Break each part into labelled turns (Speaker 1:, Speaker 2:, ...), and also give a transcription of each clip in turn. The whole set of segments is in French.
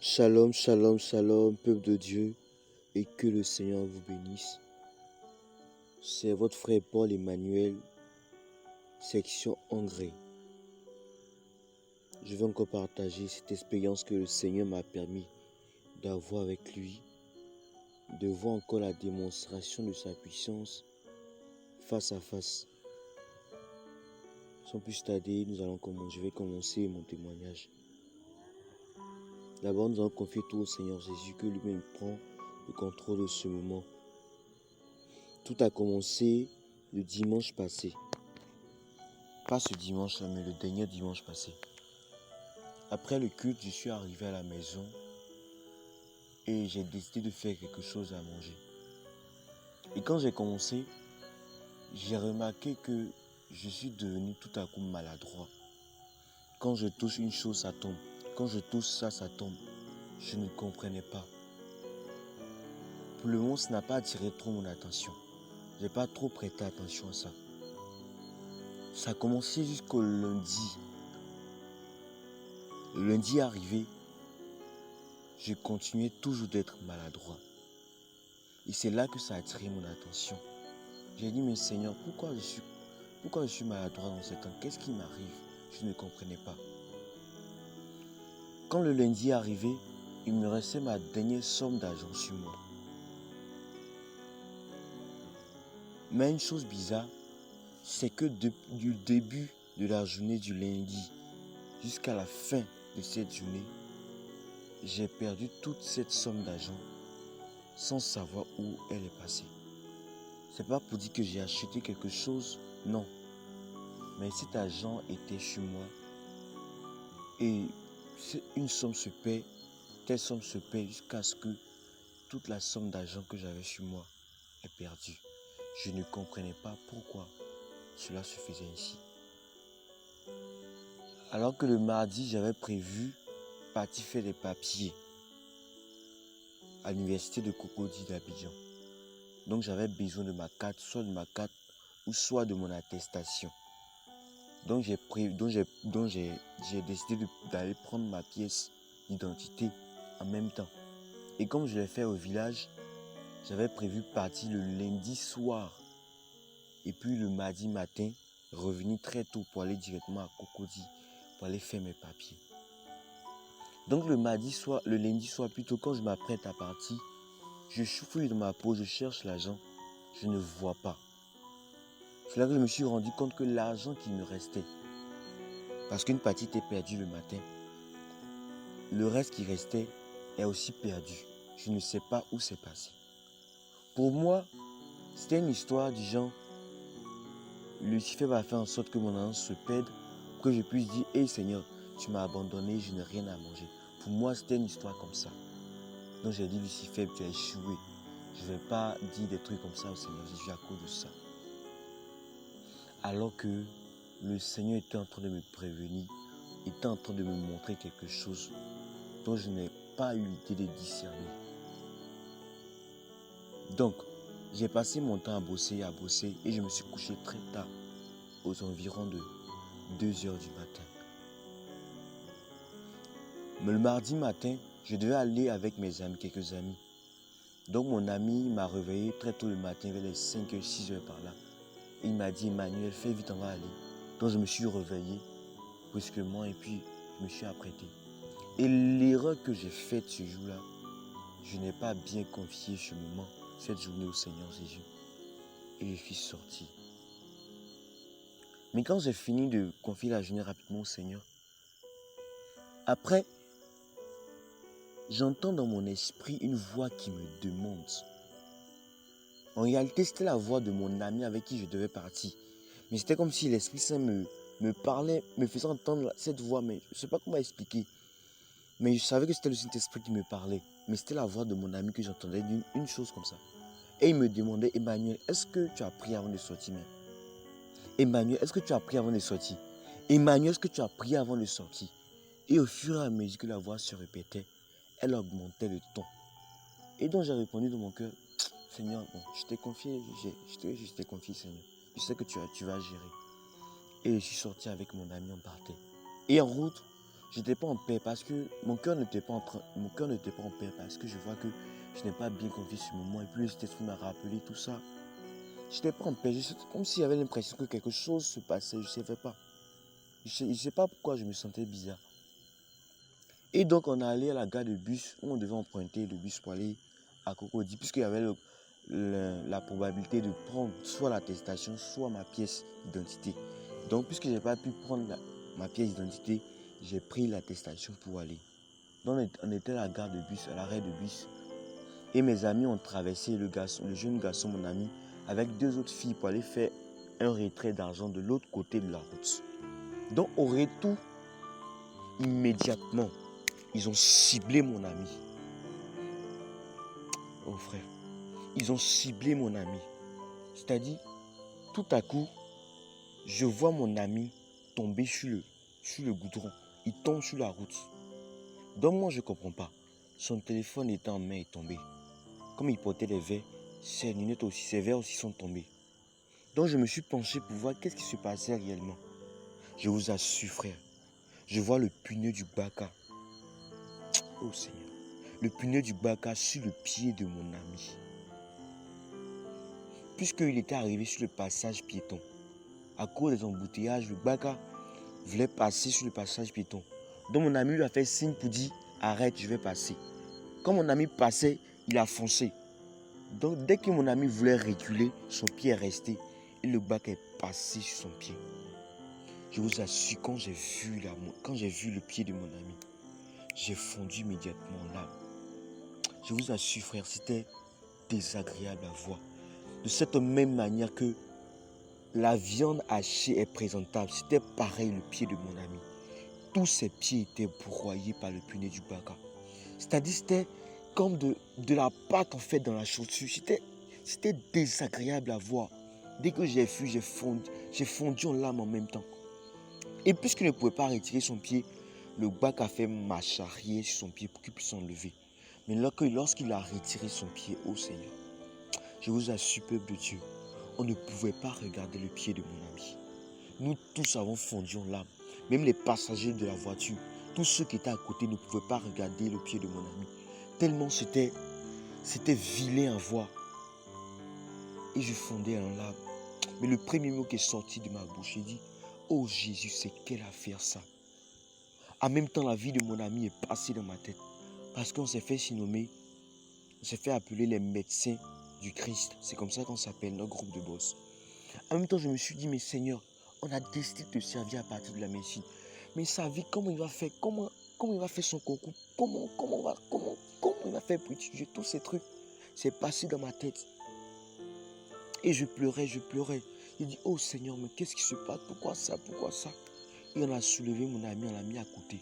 Speaker 1: Shalom, shalom, shalom, peuple de Dieu, et que le Seigneur vous bénisse. C'est votre frère Paul Emmanuel, section Engrais. Je vais encore partager cette expérience que le Seigneur m'a permis d'avoir avec lui, de voir encore la démonstration de sa puissance face à face. Sans plus tarder, je vais commencer mon témoignage. D'abord, nous allons confier tout au Seigneur Jésus, que lui-même prend le contrôle de ce moment. Tout a commencé le dimanche passé. Pas ce dimanche-là, mais le dernier dimanche passé. Après le culte, je suis arrivé à la maison et j'ai décidé de faire quelque chose à manger. Et quand j'ai commencé, j'ai remarqué que je suis devenu tout à coup maladroit. Quand je touche une chose, ça tombe. Quand je touche ça, ça tombe. Je ne comprenais pas. Pour le moment, ça n'a pas attiré trop mon attention. Je n'ai pas trop prêté attention à ça. Ça a commencé jusqu'au lundi. Le lundi est arrivé, je continuais toujours d'être maladroit. Et c'est là que ça a attiré mon attention. J'ai dit, mais Seigneur, pourquoi je suis maladroit dans ce temps? Qu'est-ce qui m'arrive? Je ne comprenais pas. Quand le lundi est arrivé, il me restait ma dernière somme d'argent sur moi. Mais une chose bizarre, c'est que du début de la journée du lundi jusqu'à la fin de cette journée, j'ai perdu toute cette somme d'argent sans savoir où elle est passée. C'est pas pour dire que j'ai acheté quelque chose, non. Mais cet argent était chez moi et une somme se paie, telle somme se paie jusqu'à ce que toute la somme d'argent que j'avais sur moi est perdue. Je ne comprenais pas pourquoi cela se faisait ainsi. Alors que le mardi, j'avais prévu partir faire des papiers à l'université de Cocody d'Abidjan. Donc j'avais besoin de ma carte, soit de ma carte ou soit de mon attestation. Donc j'ai décidé d'aller prendre ma pièce d'identité en même temps. Et comme je l'ai fait au village, j'avais prévu partir le lundi soir. Et puis le mardi matin, revenir très tôt pour aller directement à Cocody, pour aller faire mes papiers. Donc le lundi soir plutôt, quand je m'apprête à partir, je fouille dans ma poche, je cherche l'argent, je ne vois pas. C'est là que je me suis rendu compte que l'argent qui me restait, parce qu'une partie était perdue le matin, le reste qui restait est aussi perdu. Je ne sais pas où c'est passé. Pour moi, c'était une histoire du genre, Lucifer va faire en sorte que mon argent se perde, pour que je puisse dire, hey Seigneur, tu m'as abandonné, je n'ai rien à manger. Pour moi, c'était une histoire comme ça. Donc j'ai dit, Lucifer, tu as échoué. Je ne vais pas dire des trucs comme ça au Seigneur Jésus à cause de ça. Alors que le Seigneur était en train de me prévenir, était en train de me montrer quelque chose dont je n'ai pas eu l'idée de discerner. Donc, j'ai passé mon temps à bosser et je me suis couché très tard, aux environs de 2 heures du matin. Mais le mardi matin, je devais aller avec quelques amis. Donc mon ami m'a réveillé très tôt le matin, vers les 5h, 6h par là. Et il m'a dit, Emmanuel, fais vite, on va aller. Donc je me suis réveillé brusquement et puis je me suis apprêté. Et l'erreur que j'ai faite ce jour-là, je n'ai pas bien confié ce moment, cette journée au Seigneur Jésus. Et je suis sorti. Mais quand j'ai fini de confier la journée rapidement au Seigneur, après, j'entends dans mon esprit une voix qui me demande. En réalité, c'était la voix de mon ami avec qui je devais partir. Mais c'était comme si l'Esprit Saint me parlait, me faisait entendre cette voix, mais je ne sais pas comment expliquer. Mais je savais que c'était le Saint-Esprit qui me parlait. Mais c'était la voix de mon ami que j'entendais une chose comme ça. Et il me demandait, Emmanuel, est-ce que tu as prié avant de sortir même? Emmanuel, est-ce que tu as prié avant de sortir? Emmanuel, est-ce que tu as prié avant de sortir? Et au fur et à mesure que la voix se répétait, elle augmentait le ton. Et donc j'ai répondu dans mon cœur, Seigneur, bon, je t'ai confié, Seigneur. Je sais que tu vas gérer. Et je suis sorti avec mon ami, on partait. Et en route, j'étais pas en paix parce que mon cœur n'était pas en paix parce que je vois que je n'ai pas bien confié sur moi. Et puis le Saint-Esprit m'a rappelé tout ça. J'étais pas en paix. C'était comme s'il y avait l'impression que quelque chose se passait. Je ne savais pas. Je ne sais pas pourquoi je me sentais bizarre. Et donc on est allé à la gare de bus où on devait emprunter le bus pour aller à Cocody, puisqu'il y avait la probabilité de prendre soit l'attestation, soit ma pièce d'identité. Donc puisque je n'ai pas pu prendre ma pièce d'identité, j'ai pris l'attestation pour aller. Donc on était à la gare de bus, à l'arrêt de bus. Et mes amis ont traversé le jeune garçon, mon ami, avec deux autres filles pour aller faire un retrait d'argent de l'autre côté de la route. Donc au retour, immédiatement, ils ont ciblé mon ami. Oh frère, ils ont ciblé mon ami. C'est-à-dire, tout à coup, je vois mon ami tomber sur le goudron. Il tombe sur la route. Donc moi, je ne comprends pas. Son téléphone était en main et tombé. Comme il portait des verres, ses lunettes aussi, ses verres aussi sont tombés. Donc je me suis penché pour voir qu'est-ce qui se passait réellement. Je vous assure, frère, je vois le pneu du Baka. Oh Seigneur. Le pneu du Baka sur le pied de mon ami. Puisqu'il était arrivé sur le passage piéton. À cause des embouteillages, le Baka voulait passer sur le passage piéton. Donc mon ami lui a fait signe pour dire arrête, je vais passer. Quand mon ami passait, il a foncé. Donc dès que mon ami voulait reculer, son pied est resté et le Baka est passé sur son pied. Je vous assure, quand j'ai vu le pied de mon ami, j'ai fondu immédiatement en larmes. Je vous assure, frère, c'était désagréable à voir. De cette même manière que la viande hachée est présentable, c'était pareil le pied de mon ami. Tous ses pieds étaient broyés par le pneu du Baka. C'est-à-dire, c'était comme de la pâte en fait dans la chaussure. C'était désagréable à voir. Dès que j'ai vu, j'ai fondu en larmes en même temps. Et puisqu'il ne pouvait pas retirer son pied, le Baka a fait marche arrière sur son pied pour qu'il puisse s'enlever. Mais lorsqu'il a retiré son pied, oh Seigneur, je vous assure, peuple de Dieu, on ne pouvait pas regarder le pied de mon ami. Nous tous avons fondu en larmes. Même les passagers de la voiture, tous ceux qui étaient à côté ne pouvaient pas regarder le pied de mon ami. Tellement c'était vilain à voir. Et je fondais en larmes. Mais le premier mot qui est sorti de ma bouche, j'ai dit, oh Jésus, c'est quelle affaire ça? En même temps, la vie de mon ami est passée dans ma tête. Parce qu'on s'est fait surnommer, on s'est fait appeler les médecins du Christ. C'est comme ça qu'on s'appelle, notre groupe de boss. En même temps, je me suis dit, mais Seigneur, on a décidé de servir à partir de la médecine. Mais sa vie, comment il va faire? Comment il va faire son concours? Comment il va faire pour étudier tous ces trucs? C'est passé dans ma tête. Et je pleurais. J'ai dit, oh Seigneur, mais qu'est-ce qui se passe? Pourquoi ça? Et on a soulevé mon ami, on l'a mis à côté.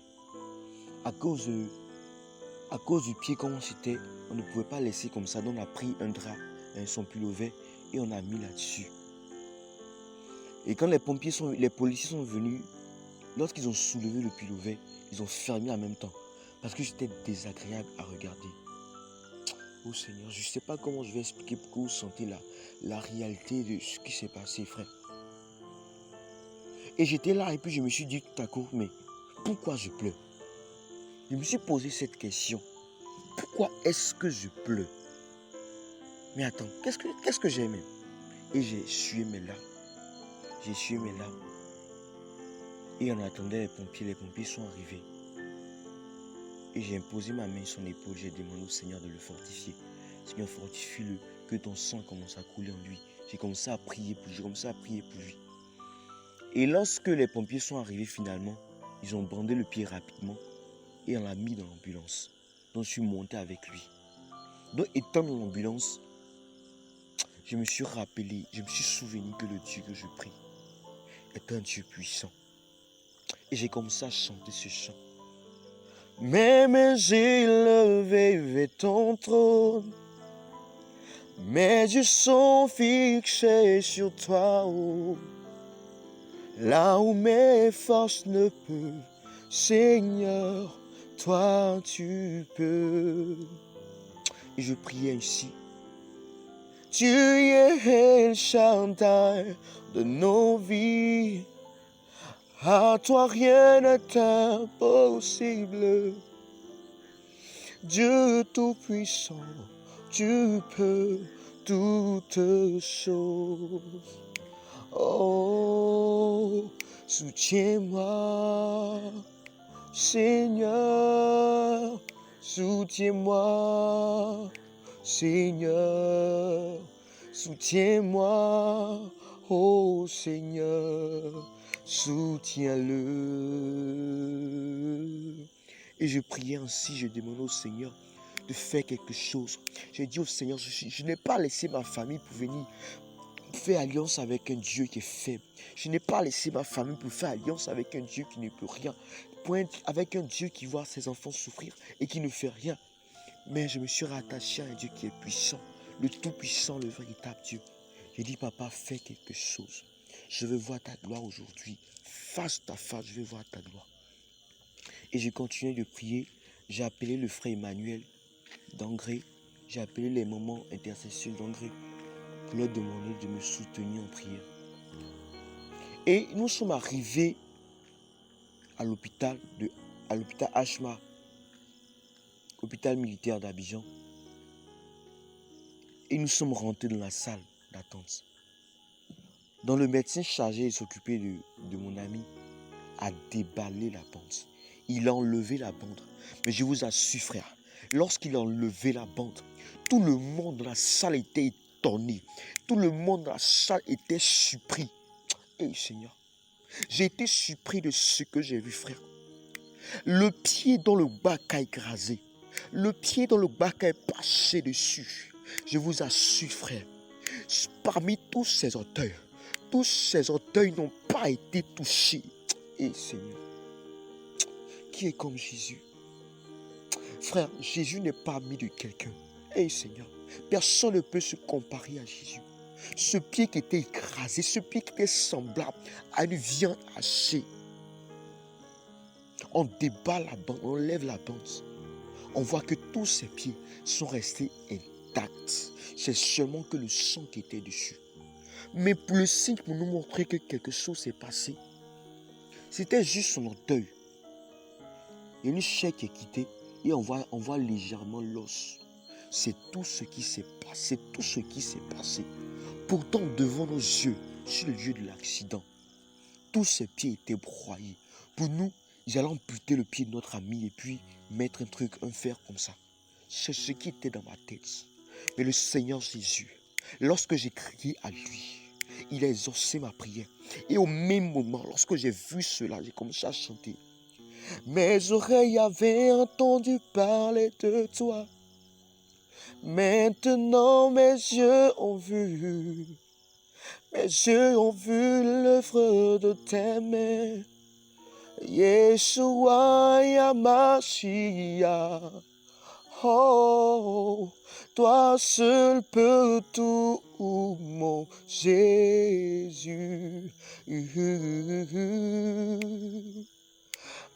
Speaker 1: À cause du pied, comment c'était, on ne pouvait pas laisser comme ça. Donc on a pris un drap, son pullover, et on a mis là-dessus. Et quand les policiers sont venus, lorsqu'ils ont soulevé le pullover, ils ont fermé en même temps. Parce que c'était désagréable à regarder. Oh Seigneur, je ne sais pas comment je vais expliquer pourquoi vous sentez la réalité de ce qui s'est passé, frère. Et j'étais là et puis je me suis dit tout à coup, mais pourquoi je pleure? Je me suis posé cette question. Pourquoi est-ce que je pleure? Mais attends, qu'est-ce que j'ai même? Et j'ai essuyé mes larmes. Et on attendait les pompiers sont arrivés. Et j'ai imposé ma main sur son épaule, j'ai demandé au Seigneur de le fortifier. Seigneur, fortifie-le, que ton sang commence à couler en lui. J'ai commencé à prier pour lui. Et lorsque les pompiers sont arrivés finalement, ils ont bandé le pied rapidement et on l'a mis dans l'ambulance. Donc je suis monté avec lui. Donc étant dans l'ambulance, je me suis souvenu que le Dieu que je prie est un Dieu puissant. Et j'ai commencé à chanter ce chant. Mes mains élevées vers ton trône, mes yeux sont fixés sur toi, oh. Là où mes forces ne peuvent, Seigneur, toi tu peux. Et je priais ainsi. Tu es El Shaddai de nos vies. À toi rien n'est impossible. Dieu Tout-Puissant, tu peux toutes choses. Oh, soutiens-moi, Seigneur, soutiens-moi, Seigneur, soutiens-moi, oh Seigneur, soutiens-le. Et je priais ainsi, je demandais au Seigneur de faire quelque chose. J'ai dit au Seigneur, je n'ai pas laissé ma famille pour venir faire alliance avec un Dieu qui est faible. Je n'ai pas laissé ma famille pour faire alliance avec un Dieu qui ne peut rien. Avec un Dieu qui voit ses enfants souffrir et qui ne fait rien. Mais je me suis rattaché à un Dieu qui est puissant, le Tout-Puissant, le véritable Dieu. J'ai dit, papa, fais quelque chose. Je veux voir ta gloire aujourd'hui. Face à face, je veux voir ta gloire. Et j'ai continué de prier. J'ai appelé le frère Emmanuel d'Angré. J'ai appelé les mamans intercesseurs d'Angré pour leur demander de me soutenir en prière. Et nous sommes arrivés à l'hôpital Ashma, hôpital militaire d'Abidjan. Et nous sommes rentrés dans la salle d'attente. Dont le médecin chargé de s'occuper de mon ami a déballé la bande. Il a enlevé la bande. Mais je vous assure, frère, lorsqu'il a enlevé la bande, tout le monde dans la salle était étonné. Tout le monde dans la salle était surpris. Eh Seigneur, j'ai été surpris de ce que j'ai vu, frère. Le pied dans le bac a écrasé. Le pied dans le bac a passé dessus. Je vous assure, frère, parmi tous ces orteils n'ont pas été touchés. Et Seigneur, qui est comme Jésus? Frère, Jésus n'est pas ami de quelqu'un. Et Seigneur, personne ne peut se comparer à Jésus. Ce pied qui était écrasé, ce pied qui était semblable à une viande hachée. On déballe la bande, on lève la bande. On voit que tous ces pieds sont restés intacts. C'est seulement que le sang qui était dessus. Mais pour le signe, pour nous montrer que quelque chose s'est passé, c'était juste son orteil. Il y a une chair qui est quittée et on voit légèrement l'os. C'est tout ce qui s'est passé, tout ce qui s'est passé. Pourtant, devant nos yeux, sur le lieu de l'accident, tous ses pieds étaient broyés. Pour nous, ils allaient amputer le pied de notre ami et puis mettre un fer comme ça. C'est ce qui était dans ma tête. Mais le Seigneur Jésus, lorsque j'ai crié à lui, il a exaucé ma prière. Et au même moment, lorsque j'ai vu cela, j'ai commencé à chanter. Mes oreilles avaient entendu parler de toi. Maintenant mes yeux ont vu. Mes yeux ont vu l'œuvre de tes mains. Yeshua Yamashiach. Oh, toi seul peux tout, mon Jésus.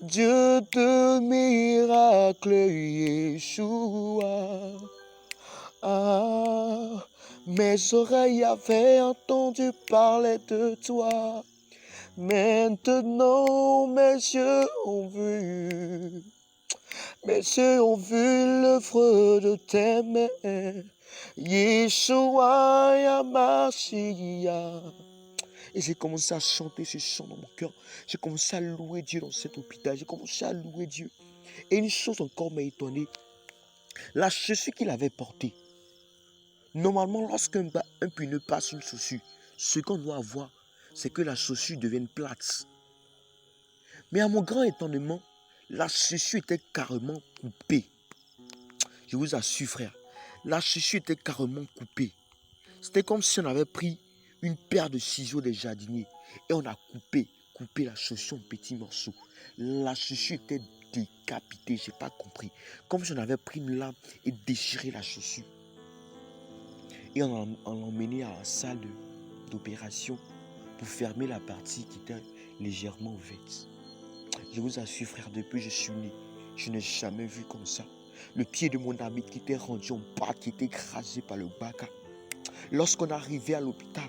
Speaker 1: Dieu de miracle, Yeshua. Ah, mes oreilles avaient entendu parler de toi. Maintenant mes yeux ont vu. Mes yeux ont vu l'œuvre de tes mains. Yeshua Yamashiach. Et j'ai commencé à chanter ce chant dans mon cœur. J'ai commencé à louer Dieu dans cet hôpital. J'ai commencé à louer Dieu. Et une chose encore m'a étonné. La chaussure qu'il avait portée. Normalement, lorsqu'un pneu passe une chaussure, ce qu'on doit avoir, c'est que la chaussure devienne plate. Mais à mon grand étonnement, la chaussure était carrément coupée. Je vous assure, frère, la chaussure était carrément coupée. C'était comme si on avait pris une paire de ciseaux des jardiniers et on a coupé la chaussure en petits morceaux. La chaussure était décapitée, je n'ai pas compris. Comme si on avait pris une lame et déchiré la chaussure. Et on l'a emmené à la salle d'opération pour fermer la partie qui était légèrement ouverte. Je vous assure, frère, depuis que je suis né, je n'ai jamais vu comme ça. Le pied de mon ami qui était rendu en bas, qui était écrasé par le bac. Lorsqu'on arrivait à l'hôpital,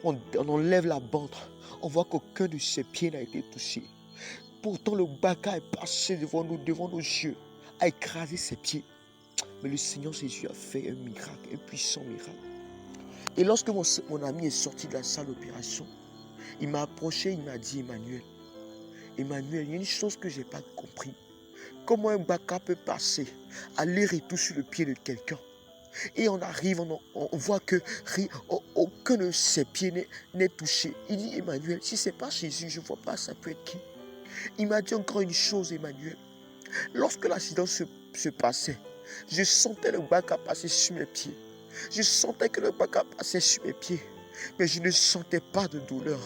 Speaker 1: On enlève la bande. On voit qu'aucun de ses pieds n'a été touché. Pourtant, le baka est passé devant nos yeux, a écrasé ses pieds. Mais le Seigneur Jésus a fait un miracle, un puissant miracle. Et lorsque mon ami est sorti de la salle d'opération, il m'a approché, il m'a dit, Emmanuel, il y a une chose que je n'ai pas compris. Comment un baka peut passer, aller et tout sur le pied de quelqu'un? Et on arrive, on voit que aucun de ses pieds n'est touché. Il dit, Emmanuel, si ce n'est pas Jésus, je ne vois pas, ça peut être qui? Il m'a dit encore une chose, Emmanuel. Lorsque l'accident se passait, je sentais le baka passer sur mes pieds. Je sentais que le baka passait sur mes pieds. Mais je ne sentais pas de douleur.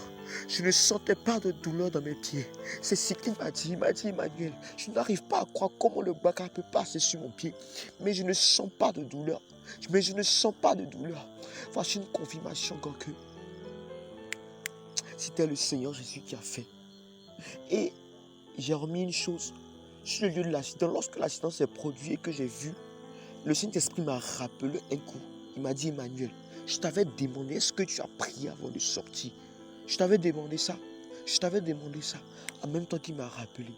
Speaker 1: Je ne sentais pas de douleur dans mes pieds. C'est ce qu'il m'a dit. Il m'a dit, Emmanuel, je n'arrive pas à croire comment le baka peut passer sur mon pied. Mais je ne sens pas de douleur. Voici une confirmation encore que c'était le Seigneur Jésus qui a fait. Et j'ai remis une chose sur le lieu de l'accident. Lorsque l'accident s'est produit et que j'ai vu, le Saint-Esprit m'a rappelé un coup. Il m'a dit, Emmanuel, je t'avais demandé, est-ce que tu as prié avant de sortir? Je t'avais demandé ça. En même temps qu'il m'a rappelé,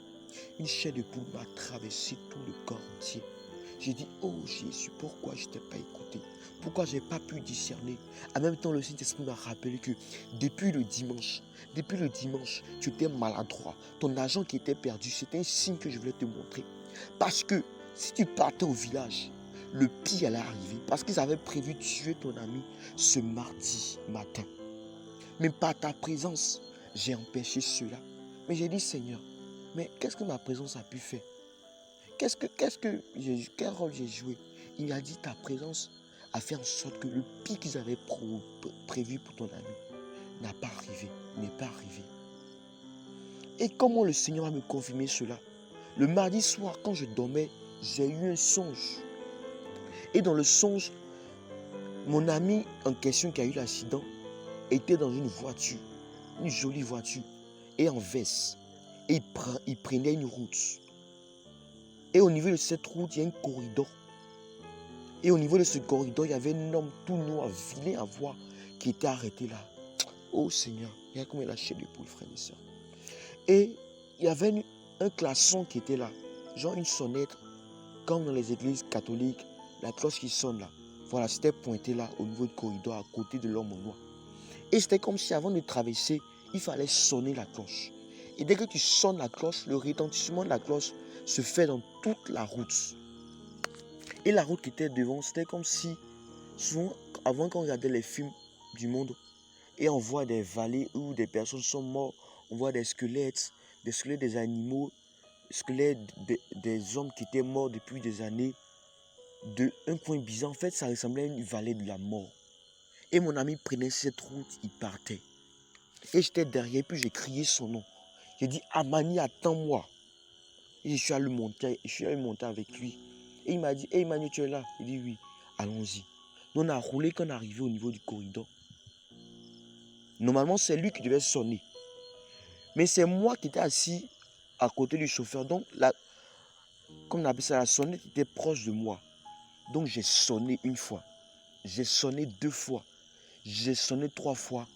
Speaker 1: une chair de poule m'a traversé tout le corps entier. J'ai dit, oh Jésus, pourquoi je ne t'ai pas écouté? Pourquoi je n'ai pas pu discerner? En même temps, le Saint-Esprit m'a rappelé que depuis le dimanche, tu étais maladroit. Ton argent qui était perdu, c'était un signe que je voulais te montrer. Parce que si tu partais au village, le pire allait arriver. Parce qu'ils avaient prévu de tuer ton ami ce mardi matin. Mais par ta présence, j'ai empêché cela. Mais j'ai dit, Seigneur, mais qu'est-ce que ma présence a pu faire? Quel rôle j'ai joué? Il a dit, ta présence a fait en sorte que le pire qu'ils avaient prévu pour ton ami n'est pas arrivé. Et comment le Seigneur a me confirmé cela? Le mardi soir, quand je dormais, j'ai eu un songe. Et dans le songe, mon ami en question qui a eu l'accident était dans une voiture, une jolie voiture, et en veste. Et il prenait une route. Et au niveau de cette route, il y a un corridor. Et au niveau de ce corridor, il y avait un homme tout noir, vilain à voir, qui était arrêté là. Oh Seigneur, il y a comme la chair de poule, frères et sœurs. Et il y avait un klaxon qui était là, genre une sonnette, comme dans les églises catholiques, la cloche qui sonne là. Voilà, c'était pointé là, au niveau du corridor, à côté de l'homme au noir. Et c'était comme si avant de traverser, il fallait sonner la cloche. Et dès que tu sonnes la cloche, le retentissement de la cloche se fait dans toute la route. Et la route qui était devant, c'était comme si, souvent, avant qu'on regardait les films du monde, et on voit des vallées où des personnes sont mortes, on voit des squelettes des animaux, squelettes des hommes qui étaient morts depuis des années, d'un point bizarre. En fait, ça ressemblait à une vallée de la mort. Et mon ami prenait cette route, il partait. Et j'étais derrière, puis j'ai crié son nom. J'ai dit, Amani, attends-moi. Et je suis allé monter avec lui. Et il m'a dit, hey Emmanuel, tu es là? Il dit, oui, allons-y. Nous, on a roulé quand on est arrivé au niveau du corridor. Normalement, c'est lui qui devait sonner. Mais c'est moi qui étais assis à côté du chauffeur. Donc, comme on appelle ça, la sonnette était proche de moi. Donc, j'ai sonné une fois. J'ai sonné 2 fois. J'ai sonné 3 fois.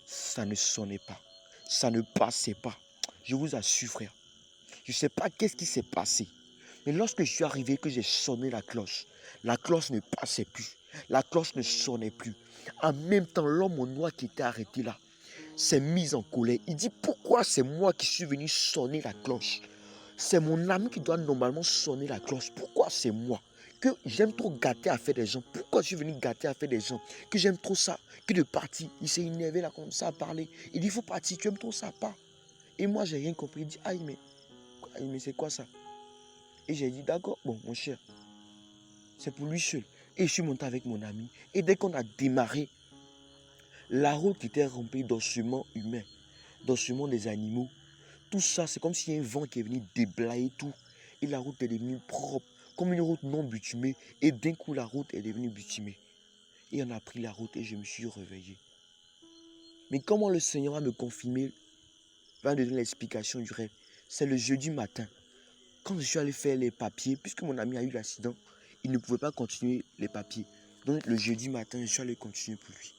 Speaker 1: Ça ne sonnait pas. Ça ne passait pas. Je vous assure, frère. Je ne sais pas qu'est-ce qui s'est passé. Mais lorsque je suis arrivé, que j'ai sonné la cloche ne passait plus. La cloche ne sonnait plus. En même temps, l'homme au noir qui était arrêté là s'est mis en colère. Il dit, pourquoi c'est moi qui suis venu sonner la cloche? C'est mon ami qui doit normalement sonner la cloche. Pourquoi c'est moi? Que j'aime trop gâter à faire des gens. Pourquoi je suis venu gâter à faire des gens? Que j'aime trop ça. Que de partir. Il s'est énervé là comme ça à parler. Il dit, il faut partir. Tu aimes trop ça, pas. Et moi, j'ai rien compris. Il dit, aïe, mais c'est quoi ça? Et j'ai dit, d'accord, bon, mon cher, c'est pour lui seul. Et je suis monté avec mon ami. Et dès qu'on a démarré, la route était remplie d'ossements humains, d'ossements des animaux. Tout ça, c'est comme s'il y a un vent qui est venu déblayer tout. Et la route est devenue propre, comme une route non bitumée. Et d'un coup, la route est devenue bitumée. Et on a pris la route et je me suis réveillé. Mais comment le Seigneur va me confirmer, va me donner l'explication du rêve? C'est le jeudi matin. Quand je suis allé faire les papiers, puisque mon ami a eu l'accident, il ne pouvait pas continuer les papiers. Donc le jeudi matin, je suis allé continuer pour lui.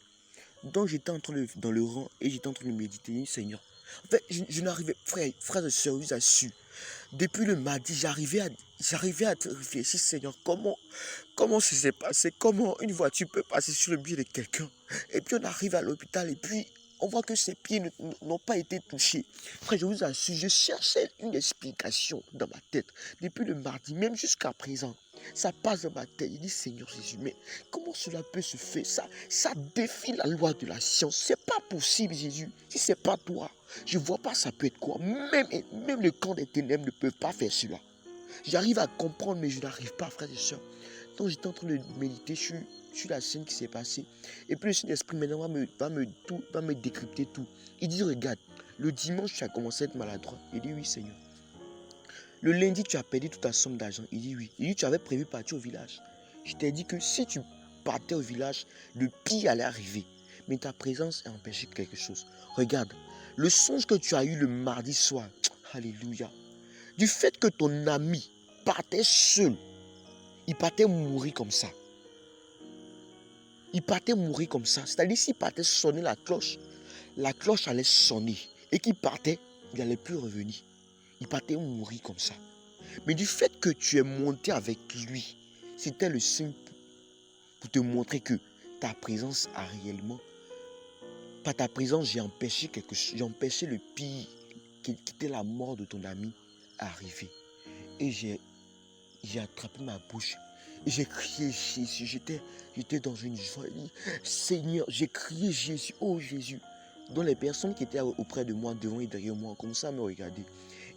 Speaker 1: Donc j'étais dans le rang et j'étais en train de méditer, Seigneur. En fait, je n'arrivais, frères et sœurs, vous assure. Depuis le mardi, j'arrivais à te réfléchir, Seigneur, comment ça s'est passé, comment une voiture peut passer sur le pied de quelqu'un. Et puis on arrive à l'hôpital et puis on voit que ses pieds n'ont pas été touchés. Frère, je vous assure, je cherchais une explication dans ma tête. Depuis le mardi, même jusqu'à présent, ça passe dans ma tête. Je dis, Seigneur Jésus, mais comment cela peut se faire? Ça défie la loi de la science. C'est pas possible, Jésus. Si c'est pas toi, je vois pas ça peut être quoi. Même le camp des ténèbres ne peut pas faire cela. J'arrive à comprendre, mais je n'arrive pas, frères et sœurs. Donc j'étais en train de méditer sur la scène qui s'est passée. Et puis le Saint-Esprit maintenant va me décrypter tout. Il dit, regarde, le dimanche tu as commencé à être maladroit. Il dit, oui Seigneur. Le lundi tu as perdu toute ta somme d'argent. Il dit, oui. Il dit, tu avais prévu partir au village. Je t'ai dit que si tu partais au village, le pire allait arriver. Mais ta présence a empêché quelque chose. Regarde, le songe que tu as eu le mardi soir, alléluia, du fait que ton ami partait seul, il partait mourir comme ça. Il partait mourir comme ça. C'est-à-dire s'il partait sonner la cloche allait sonner. Et qu'il partait, il n'allait plus revenir. Il partait mourir comme ça. Mais du fait que tu es monté avec lui, c'était le signe pour te montrer que ta présence a réellement... Par ta présence, j'ai empêché quelque chose. J'ai empêché le pire, qui était la mort de ton ami, à arriver. Et j'ai attrapé ma bouche. Et j'ai crié Jésus. J'étais dans une joie. Seigneur, j'ai crié Jésus. Oh Jésus. Donc les personnes qui étaient auprès de moi, devant et derrière moi, comme ça, me regardaient.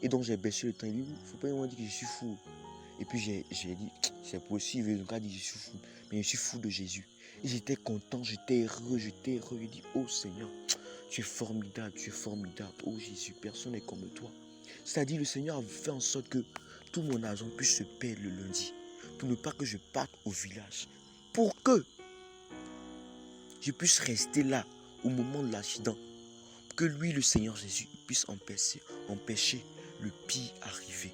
Speaker 1: Et donc j'ai baissé le temps. Il dit, faut pas me dire que je suis fou. Et puis j'ai dit, c'est possible. Donc il a dit, je suis fou. Mais je suis fou de Jésus. Et j'étais content, j'étais heureux. Je dis, oh Seigneur, tu es formidable, tu es formidable. Oh Jésus, personne n'est comme toi. C'est-à-dire, le Seigneur a fait en sorte que tout mon argent puisse se perdre le lundi. Pour ne pas que je parte au village. Pour que je puisse rester là au moment de l'accident. Que lui, le Seigneur Jésus, puisse empêcher le pire arriver.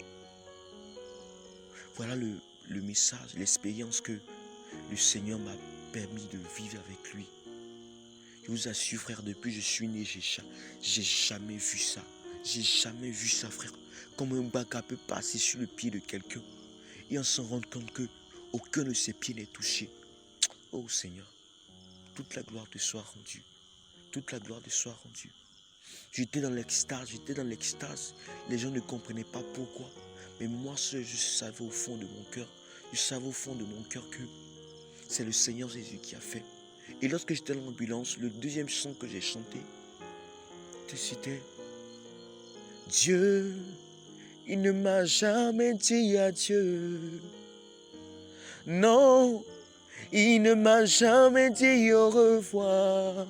Speaker 1: Voilà le message, l'expérience que le Seigneur m'a permis de vivre avec lui. Je vous assure, frère, depuis que je suis né, j'ai jamais vu ça. J'ai jamais vu ça, frère. Comme un baga peut passer sur le pied de quelqu'un et on s'en rend compte que aucun de ses pieds n'est touché. Oh Seigneur, toute la gloire te soit rendue. Toute la gloire te soit rendue. J'étais dans l'extase. Les gens ne comprenaient pas pourquoi. Mais moi seul, je savais au fond de mon cœur. Je savais au fond de mon cœur que c'est le Seigneur Jésus qui a fait. Et lorsque j'étais dans l'ambulance, le deuxième chant que j'ai chanté, c'était Dieu, il ne m'a jamais dit adieu. Non, il ne m'a jamais dit au revoir.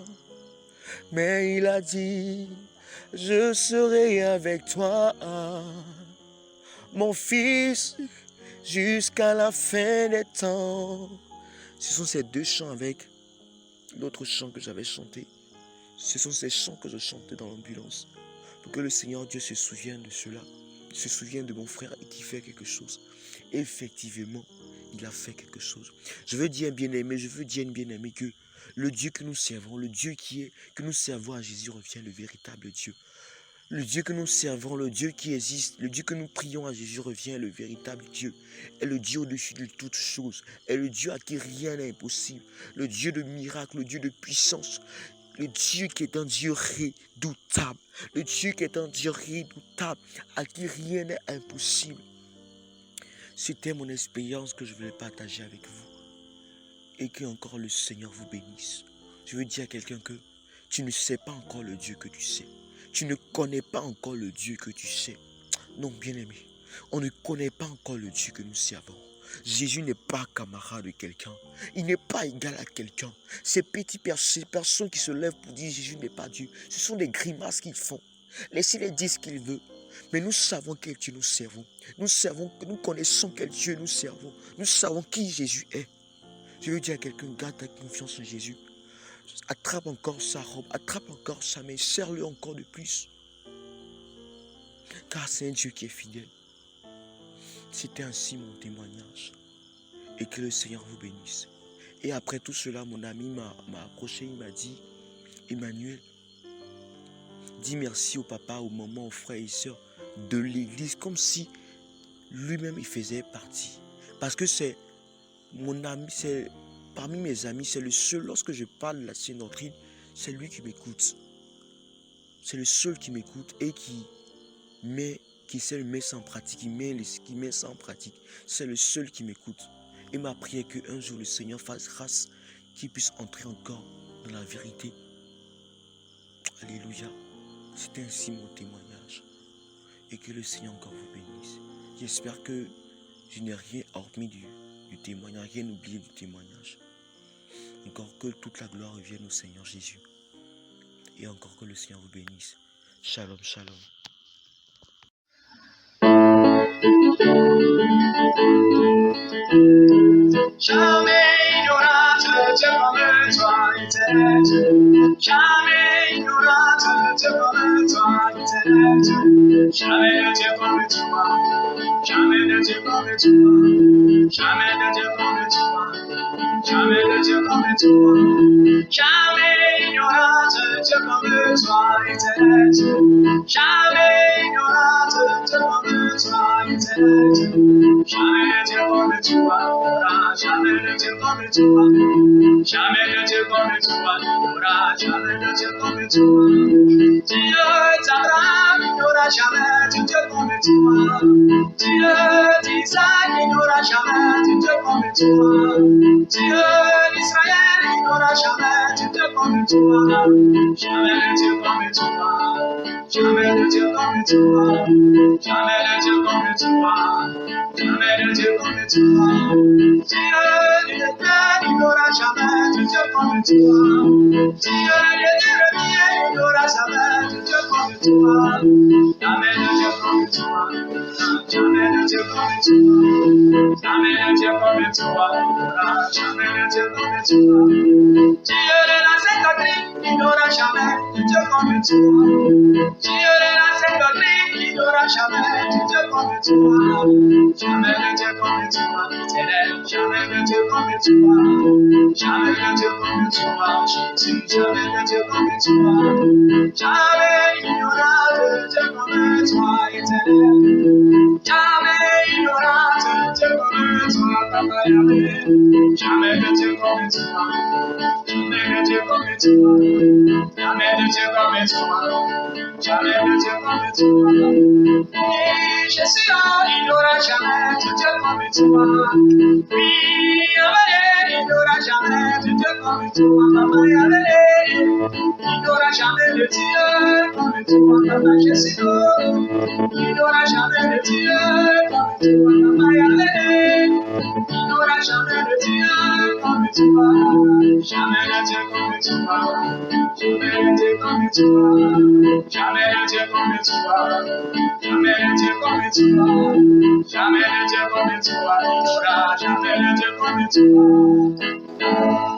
Speaker 1: Mais il a dit, je serai avec toi, mon fils, jusqu'à la fin des temps. Ce sont ces deux chants avec l'autre chant que j'avais chanté. Ce sont ces chants que je chantais dans l'ambulance. Pour que le Seigneur Dieu se souvienne de cela. Se souvienne de mon frère et qui fait quelque chose. Et effectivement, il a fait quelque chose. Je veux dire bien-aimé, que le Dieu que nous servons, que nous servons à Jésus revient le véritable Dieu. Le Dieu que nous servons, le Dieu qui existe, le Dieu que nous prions à Jésus revient le véritable Dieu. Est le Dieu au-dessus de toutes choses. Est le Dieu à qui rien n'est impossible. Le Dieu de miracles, le Dieu de puissance. Le Dieu qui est un Dieu redoutable. Le Dieu qui est un Dieu redoutable, à qui rien n'est impossible. C'était mon expérience que je voulais partager avec vous. Et que encore le Seigneur vous bénisse. Je veux dire à quelqu'un que tu ne sais pas encore le Dieu que tu sais. Tu ne connais pas encore le Dieu que tu sais. Non, bien-aimé, on ne connaît pas encore le Dieu que nous servons. Jésus n'est pas camarade de quelqu'un. Il n'est pas égal à quelqu'un. Ces personnes qui se lèvent pour dire Jésus n'est pas Dieu, ce sont des grimaces qu'ils font. Laissez-les dire ce qu'ils veulent. Mais nous savons quel Dieu nous servons. Nous connaissons quel Dieu nous servons. Nous savons qui Jésus est. Je veux dire à quelqu'un, garde ta confiance en Jésus. Attrape encore sa robe, attrape encore sa main, serre-le encore de plus. Car c'est un Dieu qui est fidèle. C'était ainsi mon témoignage. Et que le Seigneur vous bénisse. Et après tout cela, mon ami m'a approché, il m'a dit, Emmanuel, dis merci au papa, aux mamans, aux frères et sœurs de l'église, comme si lui-même il faisait partie. Parce que c'est mon ami, c'est parmi mes amis, c'est le seul, lorsque je parle de la sainte doctrine, c'est lui qui m'écoute. C'est le seul qui m'écoute et qui sait le mettre ça en pratique, qui met ça en pratique. C'est le seul qui m'écoute. Et ma prière qu'un jour le Seigneur fasse grâce, qu'il puisse entrer encore dans la vérité. Alléluia. C'est ainsi mon témoignage. Et que le Seigneur encore vous bénisse. J'espère que je n'ai rien hormis du témoignage, rien oublié du témoignage. Encore que toute la gloire revienne au Seigneur Jésus. Et encore que le Seigneur vous bénisse. Shalom, shalom.
Speaker 2: Jamais ignorante, Dieu comme toi, éternel Dieu. Jamais ignorante, Dieu comme toi, éternel Dieu. Jamais de Dieu comme toi. Jamais de Dieu comme toi. Jamais de Dieu comme toi. Jamais de Dieu comme toi. Jamais ignorante, Dieu comme toi, éternel Dieu. Jamais ignorante, Dieu comme toi, éternel Dieu. Jamais de Dieu comme toi. Jamais de Dieu comme toi. Jamais de Dieu comme toi. Jamais de Dieu comme toi. Dieu d'Abraham, il n'y aura jamais de Dieu comme toi. Dieu d'Isaac, il n'y aura jamais de Dieu comme toi. Dieu d'Israël, il n'y aura jamais de Dieu comme toi. Jamais de Dieu comme toi. Jamais de Dieu comme toi. Jamais de Dieu comme toi. Jamais de Dieu comme toi. Dieu de l'éternel, il n'y aura jamais de Dieu comme toi. Dieu de l'éternel, il n'y aura jamais de Dieu comme toi. Jamais de Dieu comme toi. Jamais de Dieu comme toi. Jamais de Dieu comme toi. Jamais de Dieu comme toi. Dieu de la sainte doctrine, il n'y aura jamais de Dieu comme toi. Dieu de la sainte doctrine, il n'y aura jamais de Dieu comme toi. Jamais de Dieu comme toi, éternel. Jamais de Dieu comme toi. Jamais de Dieu comme toi, Jésus. Jamais de Dieu comme toi. Jamais il n'y aura de Dieu comme toi, éternel. Jamais il n'y aura de Dieu comme toi, Papa Yahweh. Jamais de Dieu comme toi. Jamais de Dieu comme toi. Jamais de Dieu comme toi. Jamais de Dieu comme toi. Oui, je suis là, il n'y aura jamais de Dieu comme toi. Oui, Yahweh, il n'y aura jamais de Dieu comme toi, Papa Yahweh. Il n'y aura jamais de Dieu comme toi, Papa Jésus. Il n'y aura jamais de Dieu comme toi, Papa Yahweh. Il n'y aura jamais de Dieu comme toi. Jamais de Dieu comme toi. Jamais de Dieu comme toi. Jamais de Dieu comme toi. Jamais de Dieu comme toi. Jamais de Dieu comme toi. Il n'y aura jamais de Dieu comme toi.